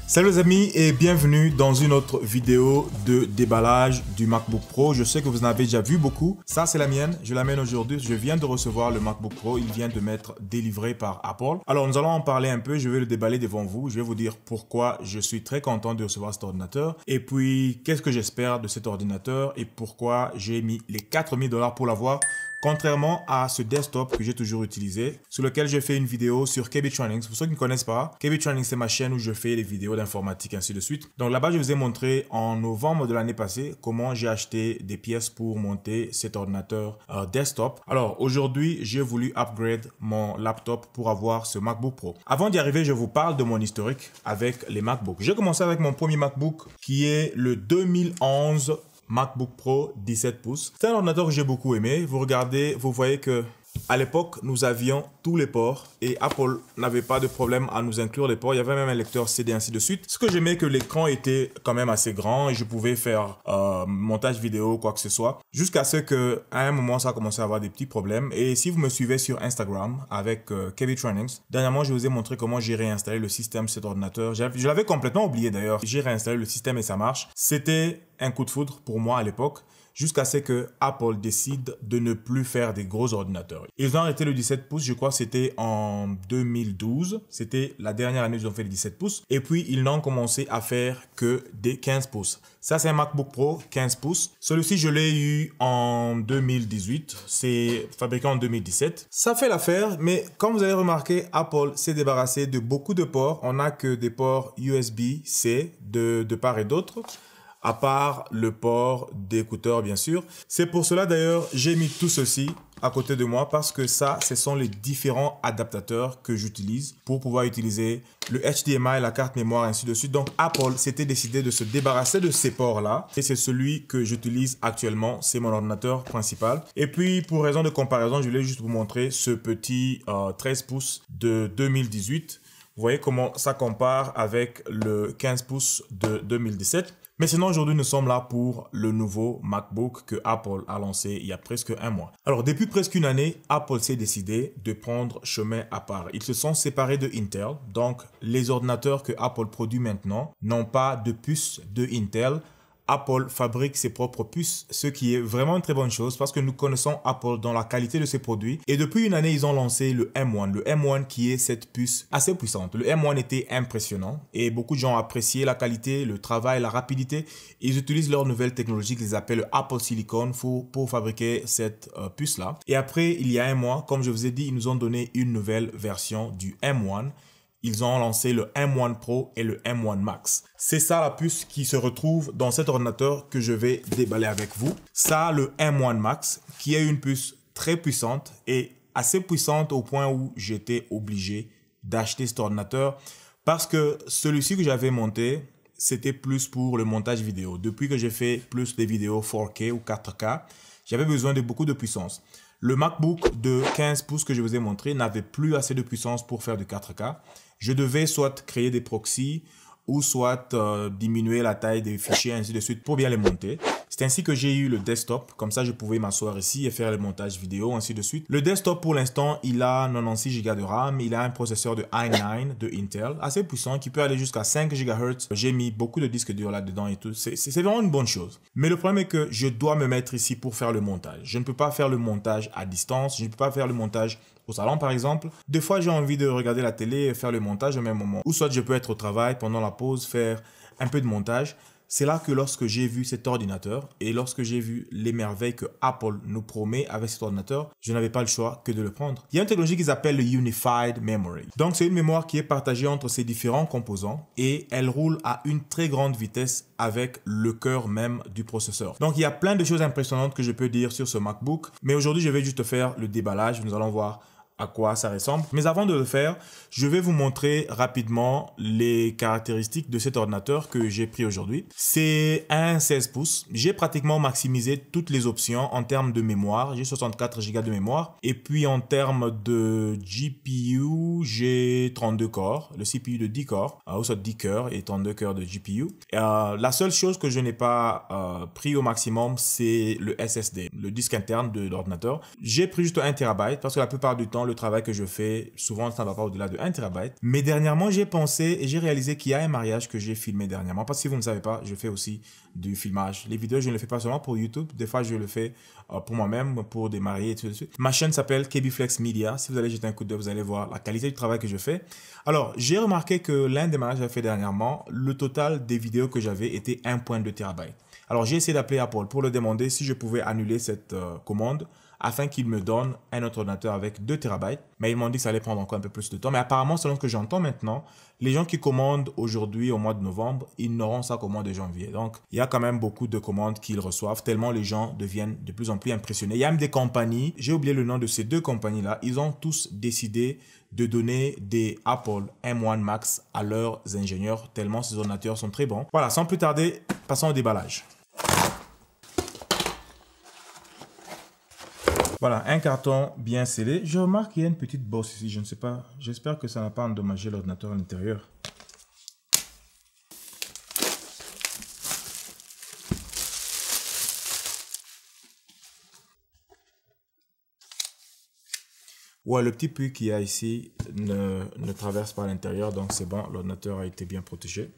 Salut les amis et bienvenue dans une autre vidéo de déballage du MacBook Pro. Je sais que vous en avez déjà vu beaucoup. Ça c'est la mienne, je l'amène aujourd'hui. Je viens de recevoir le MacBook Pro, il vient de m'être délivré par Apple. Alors nous allons en parler un peu, je vais le déballer devant vous. Je vais vous dire pourquoi je suis très content de recevoir cet ordinateur. Et puis qu'est-ce que j'espère de cet ordinateur et pourquoi j'ai mis les 4000 $ pour l'avoir. Contrairement à ce desktop que j'ai toujours utilisé, sur lequel j'ai fait une vidéo sur Kbitronics. Pour ceux qui ne connaissent pas, Kbitronics c'est ma chaîne où je fais les vidéos d'informatique ainsi de suite. Donc là-bas, je vous ai montré en novembre de l'année passée comment j'ai acheté des pièces pour monter cet ordinateur desktop. Alors aujourd'hui, j'ai voulu upgrade mon laptop pour avoir ce MacBook Pro. Avant d'y arriver, je vous parle de mon historique avec les MacBooks. J'ai commencé avec mon premier MacBook qui est le 2011 MacBook Pro 17 pouces. C'est un ordinateur que j'ai beaucoup aimé. Vous regardez, vous voyez que à l'époque, nous avions tous les ports et Apple n'avait pas de problème à nous inclure les ports. Il y avait même un lecteur CD, ainsi de suite. Ce que j'aimais, que l'écran était quand même assez grand et je pouvais faire montage vidéo, quoi que ce soit. Jusqu'à ce que, à un moment, ça a commencé à avoir des petits problèmes. Et si vous me suivez sur Instagram avec Kbitronics, dernièrement, je vous ai montré comment j'ai réinstallé le système de cet ordinateur. Je l'avais complètement oublié d'ailleurs. J'ai réinstallé le système et ça marche. C'était un coup de foudre pour moi à l'époque, jusqu'à ce que Apple décide de ne plus faire des gros ordinateurs. Ils ont arrêté le 17 pouces, je crois que c'était en 2012. C'était la dernière année où ils ont fait le 17 pouces. Et puis, ils n'ont commencé à faire que des 15 pouces. Ça, c'est un MacBook Pro 15 pouces. Celui-ci, je l'ai eu en 2018. C'est fabriqué en 2017. Ça fait l'affaire, mais comme vous avez remarqué, Apple s'est débarrassé de beaucoup de ports. On n'a que des ports USB-C de part et d'autre, à part le port d'écouteurs bien sûr. C'est pour cela d'ailleurs j'ai mis tout ceci à côté de moi parce que ça, ce sont les différents adaptateurs que j'utilise pour pouvoir utiliser le HDMI, la carte mémoire, ainsi de suite. Donc Apple s'était décidé de se débarrasser de ces ports-là et c'est celui que j'utilise actuellement. C'est mon ordinateur principal. Et puis pour raison de comparaison, je voulais juste vous montrer ce petit 13 pouces de 2018. Vous voyez comment ça compare avec le 15 pouces de 2017. Mais sinon, aujourd'hui, nous sommes là pour le nouveau MacBook que Apple a lancé il y a presque un mois. Alors, depuis presque une année, Apple s'est décidé de prendre chemin à part. Ils se sont séparés de Intel. Donc, les ordinateurs que Apple produit maintenant n'ont pas de puce de Intel. Apple fabrique ses propres puces, ce qui est vraiment une très bonne chose parce que nous connaissons Apple dans la qualité de ses produits. Et depuis une année, ils ont lancé le M1. Le M1 qui est cette puce assez puissante. Le M1 était impressionnant et beaucoup de gens ont apprécié la qualité, le travail, la rapidité. Ils utilisent leur nouvelle technologie qu'ils appellent Apple Silicon pour fabriquer cette puce-là. Et après, il y a un mois, comme je vous ai dit, ils nous ont donné une nouvelle version du M1. Ils ont lancé le M1 Pro et le M1 Max. C'est ça la puce qui se retrouve dans cet ordinateur que je vais déballer avec vous. Ça, le M1 Max, qui est une puce très puissante et assez puissante au point où j'étais obligé d'acheter cet ordinateur parce que celui-ci que j'avais monté, c'était plus pour le montage vidéo. Depuis que j'ai fait plus des vidéos 4K ou 4K, j'avais besoin de beaucoup de puissance. Le MacBook de 15 pouces que je vous ai montré n'avait plus assez de puissance pour faire du 4K. Je devais soit créer des proxys ou soit diminuer la taille des fichiers, ainsi de suite, pour bien les monter. C'est ainsi que j'ai eu le desktop. Comme ça, je pouvais m'asseoir ici et faire le montage vidéo, ainsi de suite. Le desktop, pour l'instant, il a 96 Go de RAM. Il a un processeur de i9 de Intel, assez puissant, qui peut aller jusqu'à 5 GHz. J'ai mis beaucoup de disques durs là-dedans et tout. C'est vraiment une bonne chose. Mais le problème est que je dois me mettre ici pour faire le montage. Je ne peux pas faire le montage à distance. Je ne peux pas faire le montage au salon par exemple. Des fois j'ai envie de regarder la télé et faire le montage au même moment. Ou soit je peux être au travail pendant la pause, faire un peu de montage. C'est là que lorsque j'ai vu cet ordinateur et lorsque j'ai vu les merveilles que Apple nous promet avec cet ordinateur, je n'avais pas le choix que de le prendre. Il y a une technologie qu'ils appellent le Unified Memory. Donc c'est une mémoire qui est partagée entre ces différents composants et elle roule à une très grande vitesse avec le cœur même du processeur. Donc il y a plein de choses impressionnantes que je peux dire sur ce MacBook, mais aujourd'hui je vais juste faire le déballage. Nous allons voir à quoi ça ressemble. Mais avant de le faire, je vais vous montrer rapidement les caractéristiques de cet ordinateur que j'ai pris aujourd'hui. C'est un 16 pouces. J'ai pratiquement maximisé toutes les options en termes de mémoire. J'ai 64 Go de mémoire. Et puis en termes de GPU, j'ai 32 corps. Le CPU de 10 corps, ou soit 10 cœurs et 32 cœurs de GPU. La seule chose que je n'ai pas pris au maximum, c'est le SSD, le disque interne de l'ordinateur. J'ai pris juste 1 TB parce que la plupart du temps, le travail que je fais, souvent ça ne va pas au-delà de 1 TB. Mais dernièrement, j'ai pensé et j'ai réalisé qu'il y a un mariage que j'ai filmé dernièrement. Parce que si vous ne savez pas, je fais aussi du filmage. Les vidéos, je ne les fais pas seulement pour YouTube. Des fois, je le fais pour moi-même, pour des mariés et tout de suite. Ma chaîne s'appelle KBFlex Media. Si vous allez jeter un coup d'œil, vous allez voir la qualité du travail que je fais. Alors, j'ai remarqué que l'un des mariages que j'ai fait dernièrement, le total des vidéos que j'avais était 1.2 TB. Alors, j'ai essayé d'appeler Apple pour leur demander si je pouvais annuler cette commande afin qu'ils me donnent un autre ordinateur avec 2 TB. Mais ils m'ont dit que ça allait prendre encore un peu plus de temps. Mais apparemment, selon ce que j'entends maintenant, les gens qui commandent aujourd'hui au mois de novembre, ils n'auront ça qu'au mois de janvier. Donc, il y a quand même beaucoup de commandes qu'ils reçoivent tellement les gens deviennent de plus en plus impressionnés. Il y a même des compagnies, j'ai oublié le nom de ces 2 compagnies-là, ils ont tous décidé de donner des Apple M1 Max à leurs ingénieurs tellement ces ordinateurs sont très bons. Voilà, sans plus tarder, passons au déballage. Voilà, un carton bien scellé. Je remarque qu'il y a une petite bosse ici, je ne sais pas. J'espère que ça n'a pas endommagé l'ordinateur à l'intérieur. Ouais, le petit puits qu'il y a ici ne traverse pas l'intérieur, donc c'est bon, l'ordinateur a été bien protégé.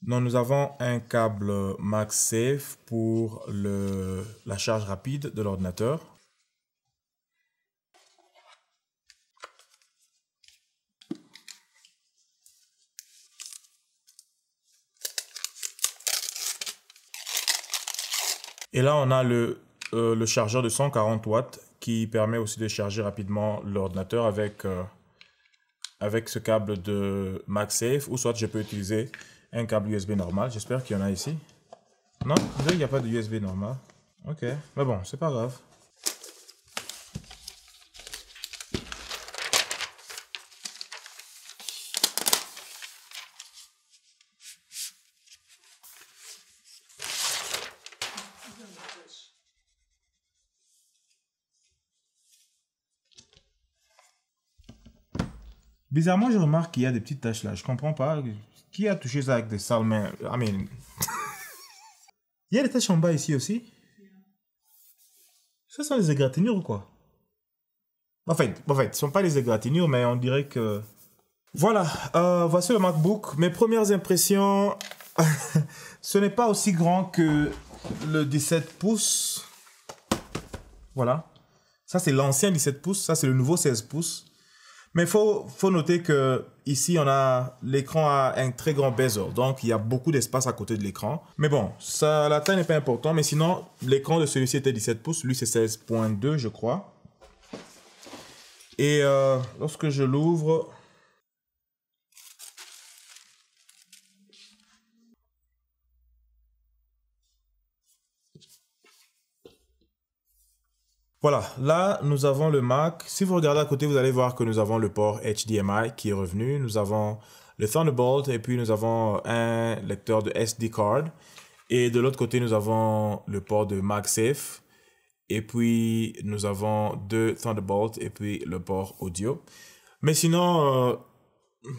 Donc, nous avons un câble MagSafe pour la charge rapide de l'ordinateur. Et là, on a le chargeur de 140 watts qui permet aussi de charger rapidement l'ordinateur avec ce câble de MagSafe, ou soit je peux utiliser un câble USB normal. J'espère qu'il y en a ici. Non, il n'y a pas de USB normal. Ok, mais bon, c'est pas grave. Bizarrement, je remarque qu'il y a des petites taches là. Je comprends pas. Qui a touché ça avec des sales mains? Il y a des taches en bas ici aussi. Ça sont des égratignures ou quoi? En fait, ce ne sont pas des égratignures, mais on dirait que... Voilà, voici le MacBook. Mes premières impressions, ce n'est pas aussi grand que le 17 pouces. Voilà. Ça, c'est l'ancien 17 pouces. Ça, c'est le nouveau 16 pouces. Mais faut noter que ici on a l'écran a un très grand bezel, donc il y a beaucoup d'espace à côté de l'écran. Mais bon, ça, la taille n'est pas importante, mais sinon l'écran de celui-ci était 17 pouces, lui c'est 16.2 je crois. Et lorsque je l'ouvre, voilà, là nous avons le Mac. Si vous regardez à côté, vous allez voir que nous avons le port HDMI qui est revenu. Nous avons le Thunderbolt et puis nous avons un lecteur de SD card. Et de l'autre côté, nous avons le port de MagSafe. Et puis nous avons 2 Thunderbolt et puis le port audio. Mais sinon,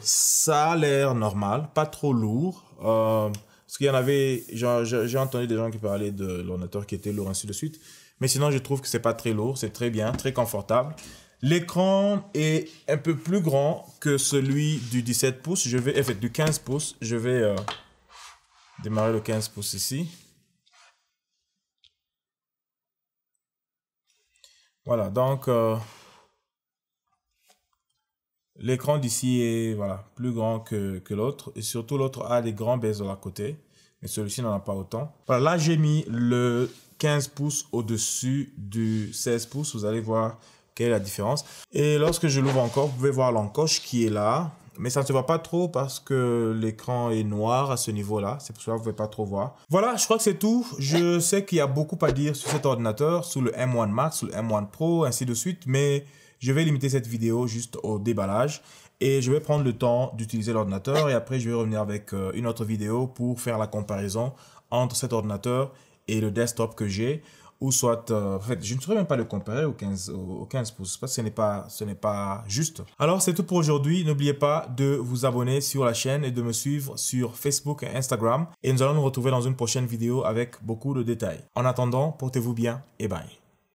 ça a l'air normal, pas trop lourd. Parce qu'il y en avait, j'ai entendu des gens qui parlaient de l'ordinateur qui était lourd, ainsi de suite. Mais sinon, je trouve que c'est pas très lourd, c'est très bien, très confortable. L'écran est un peu plus grand que celui du 17 pouces. Du 15 pouces. Je vais démarrer le 15 pouces ici. Voilà, donc l'écran d'ici est plus grand que l'autre. Et surtout, l'autre a des grands bezels à côté. Mais celui-ci n'en a pas autant. Voilà, là, j'ai mis le 15 pouces au-dessus du 16 pouces. Vous allez voir quelle est la différence. Et lorsque je l'ouvre encore, vous pouvez voir l'encoche qui est là. Mais ça ne se voit pas trop parce que l'écran est noir à ce niveau-là. C'est pour ça que vous ne pouvez pas trop voir. Voilà, je crois que c'est tout. Je sais qu'il y a beaucoup à dire sur cet ordinateur, sur le M1 Max, sur le M1 Pro, ainsi de suite. Mais je vais limiter cette vidéo juste au déballage. Et je vais prendre le temps d'utiliser l'ordinateur. Et après, je vais revenir avec une autre vidéo pour faire la comparaison entre cet ordinateur et le desktop que j'ai, ou soit, en fait, je ne saurais même pas le comparer au 15 pouces parce que ce n'est pas juste. Alors, c'est tout pour aujourd'hui. N'oubliez pas de vous abonner sur la chaîne et de me suivre sur Facebook et Instagram. Et nous allons nous retrouver dans une prochaine vidéo avec beaucoup de détails. En attendant, portez-vous bien et bye.